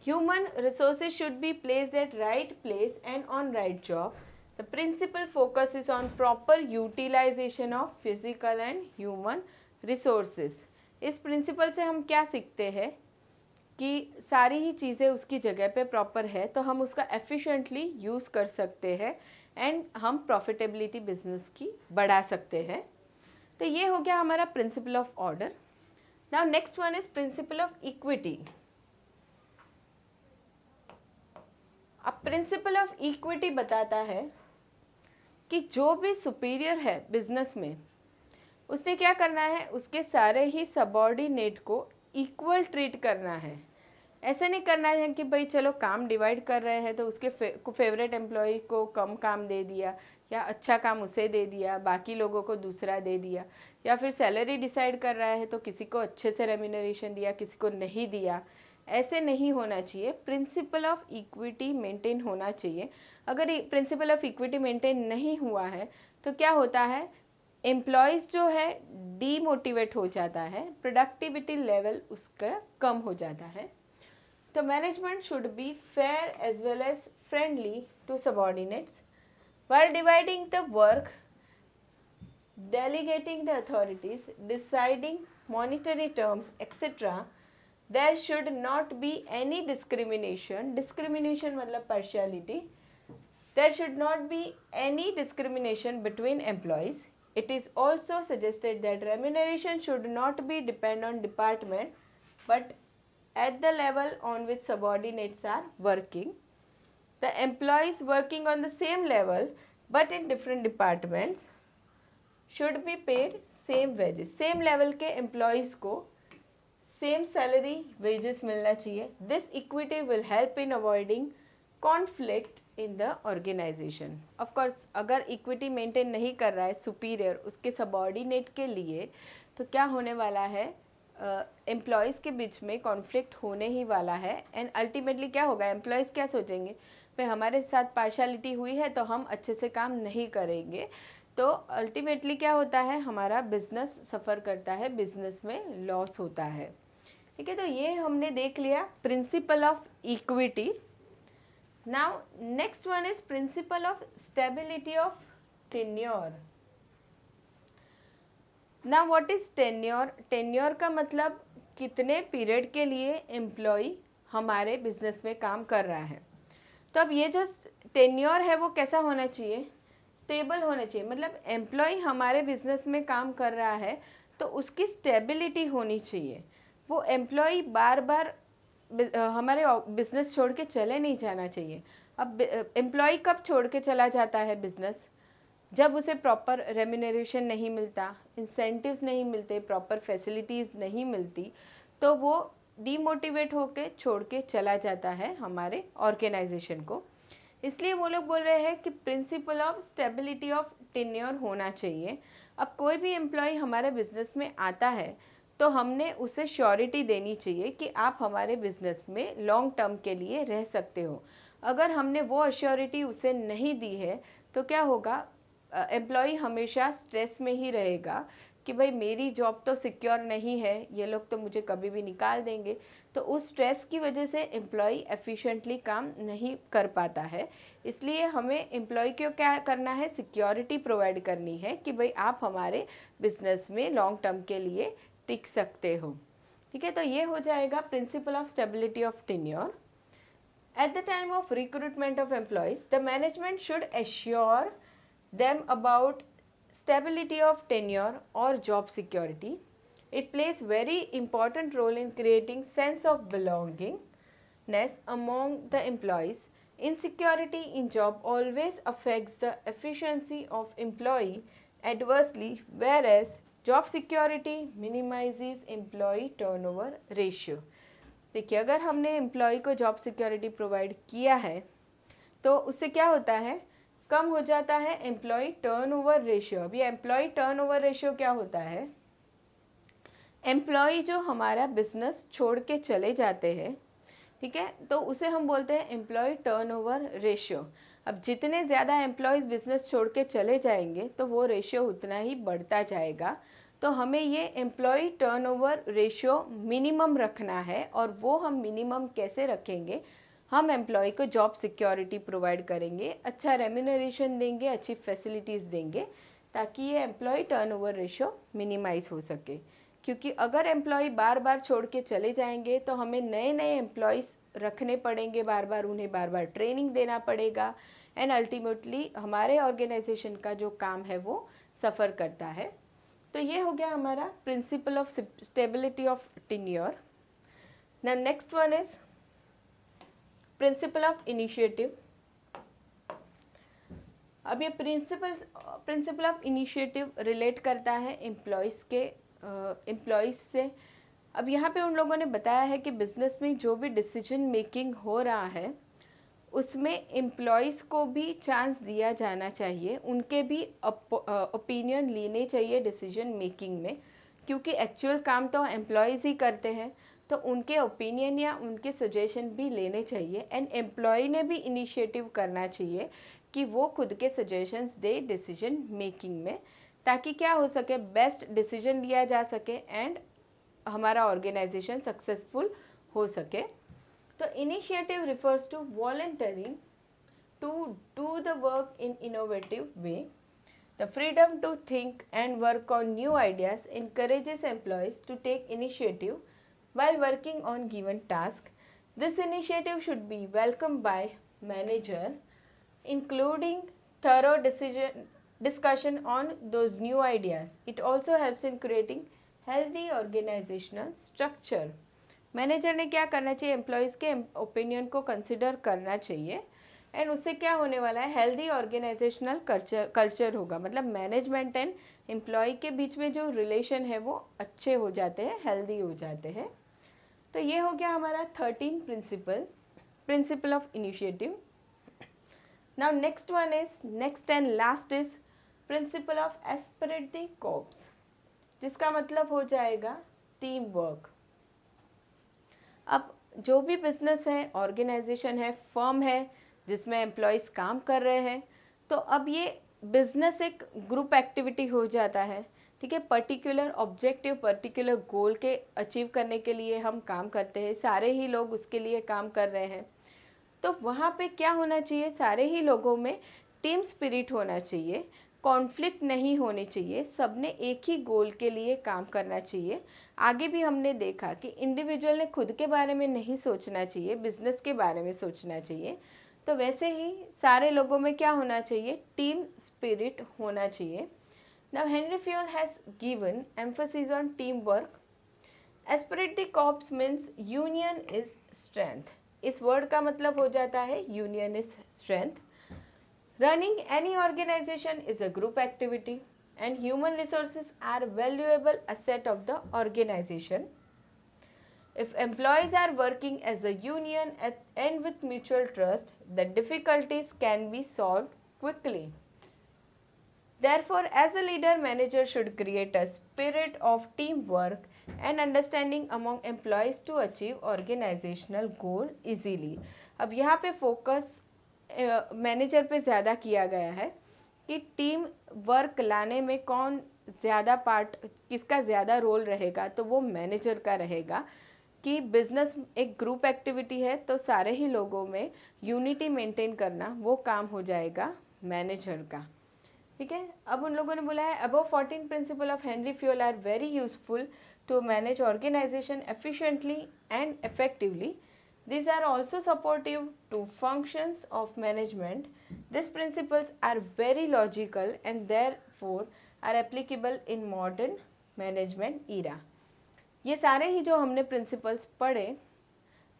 Human resources should be placed at right place and on right job. The principle focus is on proper utilisation of physical and human resources. इस प्रिंसिपल से हम क्या सीखते हैं कि सारी ही चीज़ें उसकी जगह पे प्रॉपर है तो हम उसका एफिशिएंटली यूज़ कर सकते हैं, एंड हम प्रॉफिटेबिलिटी बिजनेस की बढ़ा सकते हैं। तो ये हो गया हमारा principle of order. Now next one is principle of equity. अब प्रिंसिपल ऑफ इक्विटी बताता है कि जो भी सुपीरियर है बिजनेस में उसने क्या करना है, उसके सारे ही सबॉर्डिनेट को इक्वल ट्रीट करना है। ऐसे नहीं करना है कि भाई चलो काम डिवाइड कर रहे हैं तो उसके फेवरेट एम्प्लॉय को कम काम दे दिया, या अच्छा काम उसे दे दिया, बाकी लोगों को दूसरा दे दिया, या फिर सैलरी डिसाइड कर रहा है तो किसी को अच्छे से रेम्यूनरेशन दिया, किसी को नहीं दिया। ऐसे नहीं होना चाहिए, प्रिंसिपल ऑफ इक्विटी मेंटेन होना चाहिए। अगर प्रिंसिपल ऑफ इक्विटी मेंटेन नहीं हुआ है तो क्या होता है, एम्प्लॉयज़ जो है डीमोटिवेट हो जाता है, प्रोडक्टिविटी लेवल उसका कम हो जाता है। तो management should be fair as well as friendly to subordinates. While dividing the work, delegating the authorities, deciding monetary terms, etc. There should not be any discrimination. Discrimination मतलब partiality. There should not be any discrimination between employees. It is also suggested that remuneration should not be depend on department, but at the level on which subordinates are working. The employees working on the same level but in different departments should be paid same wages. Same level के employees को same salary wages मिलना चाहिए. This equity will help in avoiding conflict in the organization. Of course अगर equity maintain नहीं कर रहा है superior उसके subordinate के लिए, तो क्या होने वाला है, एम्प्लॉयज़ के बीच में कॉन्फ्लिक्ट होने ही वाला है. एंड अल्टीमेटली क्या होगा, एम्प्लॉयज़ क्या सोचेंगे, भाई हमारे साथ पार्शलिटी हुई है तो हम अच्छे से काम नहीं करेंगे. तो अल्टीमेटली क्या होता है, हमारा बिजनेस सफ़र करता है, बिजनेस में लॉस होता है. ठीक है, तो ये हमने देख लिया principle of equity. Now next one is principle of stability of tenure. ना व्हाट इज टेन्योर. टेन्योर का मतलब कितने पीरियड के लिए एम्प्लॉय हमारे बिजनेस में काम कर रहा है. तो अब ये जो टेन्योर है वो कैसा होना चाहिए, स्टेबल होना चाहिए. मतलब एम्प्लॉय हमारे बिजनेस में काम कर रहा है तो उसकी स्टेबिलिटी होनी चाहिए. वो एम्प्लॉय बार बार हमारे बिजनेस छोड़ के चले नहीं जाना चाहिए. अब एम्प्लॉय कब छोड़ के चला जाता है बिजनेस, जब उसे प्रॉपर रेम्यूनरेशन नहीं मिलता, इंसेंटिव्स नहीं मिलते, प्रॉपर फैसिलिटीज़ नहीं मिलती, तो वो डीमोटिवेट होके छोड़ के चला जाता है हमारे ऑर्गेनाइजेशन को. इसलिए वो लोग बोल रहे हैं कि principle of stability of tenure होना चाहिए. अब कोई भी एम्प्लॉय हमारे बिजनेस में आता है तो हमने उसे श्योरिटी देनी चाहिए कि आप हमारे बिजनेस में लॉन्ग टर्म के लिए रह सकते हो. अगर हमने वो अश्योरिटी उसे नहीं दी है तो क्या होगा, एम्प्लॉय हमेशा स्ट्रेस में ही रहेगा कि भाई मेरी जॉब तो सिक्योर नहीं है, ये लोग तो मुझे कभी भी निकाल देंगे. तो उस स्ट्रेस की वजह से एम्प्लॉय एफिशिएंटली काम नहीं कर पाता है. इसलिए हमें एम्प्लॉय को क्या करना है, सिक्योरिटी प्रोवाइड करनी है कि भाई आप हमारे बिजनेस में लॉन्ग टर्म के लिए टिक सकते हो. ठीक है, तो ये हो जाएगा principle of stability of tenure. At the time of recruitment of employees, the management should assure them about stability of tenure or job security. It plays very important role in creating sense of belongingness among the employees. Insecurity in job always affects the efficiency of employee adversely, whereas job security minimizes employee turnover ratio. देखिए, अगर हमने employ को job security provide किया है तो उससे क्या होता है, कम हो जाता है एम्प्लॉय टर्नओवर रेशियो. अभी एम्प्लॉय टर्नओवर रेशियो क्या होता है, एम्प्लॉय जो हमारा बिजनेस छोड़ के चले जाते हैं, ठीक है, तो उसे हम बोलते हैं एम्प्लॉय टर्नओवर रेशियो. अब जितने ज़्यादा एम्प्लॉयज़ बिजनेस छोड़ के चले जाएंगे तो वो रेशियो उतना ही बढ़ता जाएगा. तो हमें ये एम्प्लॉय टर्नओवर रेशियो मिनिमम रखना है. और वो हम मिनिमम कैसे रखेंगे, हम एम्प्लॉय को जॉब सिक्योरिटी प्रोवाइड करेंगे, अच्छा रेम्यूनरेशन देंगे, अच्छी फैसिलिटीज़ देंगे, ताकि ये एम्प्लॉय टर्नओवर रेशियो मिनिमाइज़ हो सके. क्योंकि अगर एम्प्लॉय बार बार छोड़ के चले जाएंगे तो हमें नए नए एम्प्लॉयज़ रखने पड़ेंगे, बार बार उन्हें बार बार ट्रेनिंग देना पड़ेगा. एंड अल्टीमेटली हमारे ऑर्गेनाइजेशन का जो काम है वो सफ़र करता है. तो ये हो गया हमारा principle of stability of tenure. Now next one is principle of initiative. अब ये प्रिंसिपल ऑफ इनिशिएटिव रिलेट करता है एम्प्लॉयज़ से. अब यहाँ पे उन लोगों ने बताया है कि बिजनेस में जो भी डिसीजन मेकिंग हो रहा है उसमें एम्प्लॉयज़ को भी चांस दिया जाना चाहिए, उनके भी ओपिनियन लेने चाहिए डिसीजन मेकिंग में. क्योंकि एक्चुअल काम तो एम्प्लॉयज़ ही करते हैं, तो उनके ओपिनियन या उनके सजेशन भी लेने चाहिए. एंड एम्प्लॉय ने भी इनिशिएटिव करना चाहिए कि वो खुद के सजेशंस दे डिसीजन मेकिंग में, ताकि क्या हो सके, बेस्ट डिसीजन लिया जा सके एंड हमारा ऑर्गेनाइजेशन सक्सेसफुल हो सके. तो initiative refers to volunteering to do the work in innovative way. The freedom to think and work on new ideas encourages employees to take initiative while working on given task. This initiative should be welcomed by manager, including thorough discussion on those new ideas. It also helps in creating healthy organizational structure. Manager ने क्या करना चाहिए, employees के opinion को consider करना चाहिए and उससे क्या होने वाला है, हेल्दी ऑर्गेनाइजेशनल कल्चर होगा. मतलब मैनेजमेंट एंड एम्प्लॉय के बीच में जो रिलेशन है वो अच्छे हो जाते हैं, हेल्दी हो जाते हैं. तो ये हो गया हमारा 13 principle of initiative. Now next and last is principle of aspirate the corps, जिसका मतलब हो जाएगा टीम वर्क. अब जो भी बिजनेस है, ऑर्गेनाइजेशन है, फर्म है जिसमें एम्प्लॉयज़ काम कर रहे हैं, तो अब ये बिजनेस एक ग्रुप एक्टिविटी हो जाता है. ठीक है, पर्टिकुलर ऑब्जेक्टिव, पर्टिकुलर गोल के अचीव करने के लिए हम काम करते हैं, सारे ही लोग उसके लिए काम कर रहे हैं. तो वहाँ पे क्या होना चाहिए, सारे ही लोगों में टीम स्पिरिट होना चाहिए, कॉन्फ्लिक्ट नहीं होनी चाहिए, सबने एक ही गोल के लिए काम करना चाहिए. आगे भी हमने देखा कि इंडिविजुअल ने खुद के बारे में नहीं सोचना चाहिए, बिजनेस के बारे में सोचना चाहिए. तो वैसे ही सारे लोगों में क्या होना चाहिए, टीम स्पिरिट होना चाहिए. Now Henry fuel has given emphasis on team work. Aspirate the corps means union is strength. इस वर्ड का मतलब हो जाता है union is strength. Running any organization is a group activity and human resources are a valuable asset of the organization. If employees are working as a union and with mutual trust, the difficulties can be solved quickly. Therefore, as a leader, manager should create a spirit of teamwork and understanding among employees to achieve organizational goal easily. अब यहाँ पे focus manager पे ज़्यादा किया गया है कि team work लाने में कौन ज़्यादा पार्ट, किसका ज़्यादा रोल रहेगा, तो वो मैनेजर का रहेगा. कि बिजनेस एक ग्रुप एक्टिविटी है तो सारे ही लोगों में यूनिटी मेंटेन करना वो काम हो जाएगा मैनेजर का. ठीक है, अब उन लोगों ने बोला है above 14 principle of Henri Fayol are very useful to manage organisation efficiently and effectively. These are also supportive to functions of management. These principles are very logical and therefore are applicable in modern management era. ये सारे ही जो हमने principles पढ़े,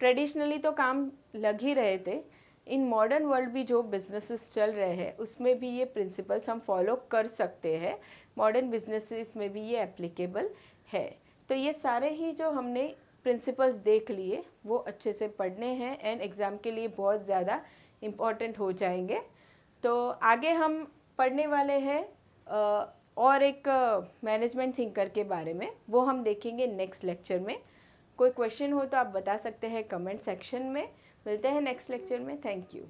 traditionally तो काम लग ही रहे थे, इन मॉडर्न वर्ल्ड भी जो बिजनेसेस चल रहे हैं उसमें भी ये प्रिंसिपल्स हम फॉलो कर सकते हैं, मॉडर्न बिजनेसेस में भी ये एप्लीकेबल है. तो ये सारे ही जो हमने प्रिंसिपल्स देख लिए वो अच्छे से पढ़ने हैं एंड एग्ज़ाम के लिए बहुत ज़्यादा इम्पॉर्टेंट हो जाएंगे. तो आगे हम पढ़ने वाले हैं और एक मैनेजमेंट थिंकर के बारे में, वो हम देखेंगे नेक्स्ट लेक्चर में. कोई क्वेश्चन हो तो आप बता सकते हैं कमेंट सेक्शन में. मिलते हैं नेक्स्ट लेक्चर में. Thank you.